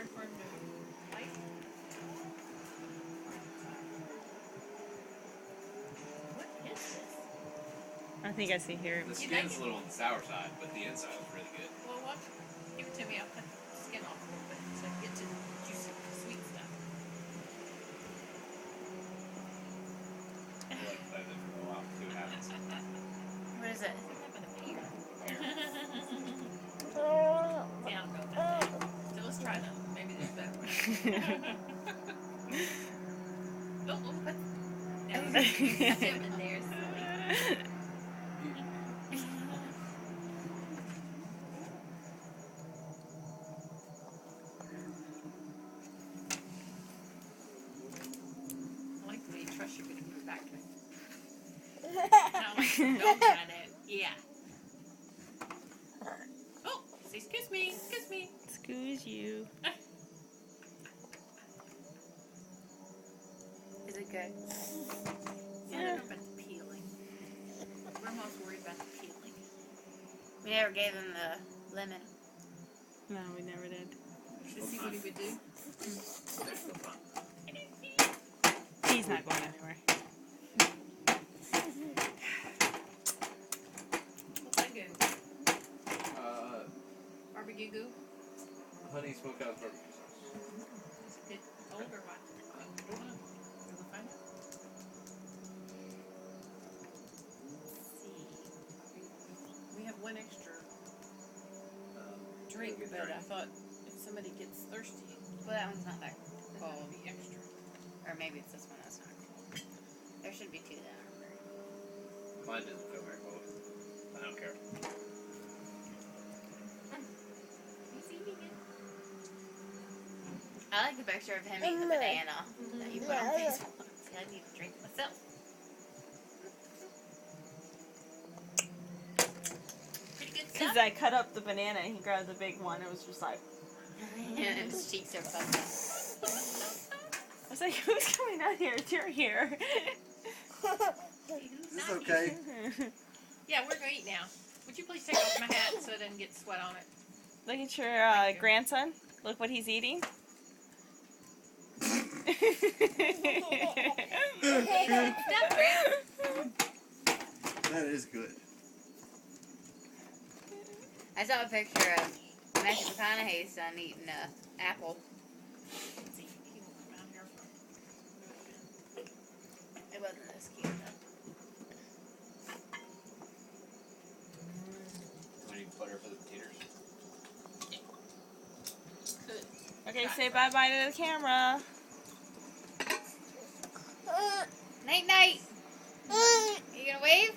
hard for him to fight. What is this? I think I see here. The skin's a little on the sour side, but the inside is really good. Well, watch. Give it to me. I'll cut the skin off a little bit so I can get to the juicy, sweet stuff. I'll let that in for a while, see what happens. What is it? I think I'm gonna pear. Yeah, I'll go with that. So let's try them. Maybe there's a better one. Oh, what? No, that's him in there. Silly. I like the way you trust you're gonna put it back to me. And I'm like, don't try that. Yeah. Oh, say excuse me, excuse me. Excuse you. Is it good? Yeah. I don't know about the peeling. We're most worried about the peeling. We never gave him the lemon. No, we never did. To see what he would do. He's not going anywhere. What's that goo? Barbecue goo? Honey smokehouse barbecue sauce. Is it good old or what? I don't know. We'll find out. Let's see. We have one extra drink, but I thought if somebody gets thirsty, Well, that one's not that call cold. the extra. Or maybe it's this one that's not cold. There should be two that are very cold. Mine doesn't feel very cold. I don't care. He's eating it. I like the picture of him eating the banana that you put on Facebook. See, I need to drink myself. Pretty good Because stuff. I cut up the banana and he grabbed the big one. It was just like, And his cheeks are puffed up. I was like, who's coming out here? You're here. He's Is not this okay? Yeah, we're going to eat now. Would you please take off my hat so it doesn't get sweat on it? Look at your grandson. Look what he's eating. Stuff, Grant. That is good. I saw a picture of Matthew McConaughey's son eating an apple. Let's see. He will come out here from. It wasn't this cute though. We need butter for the taters. Good. Okay, say bye-bye to the camera. Night night. You gonna wave?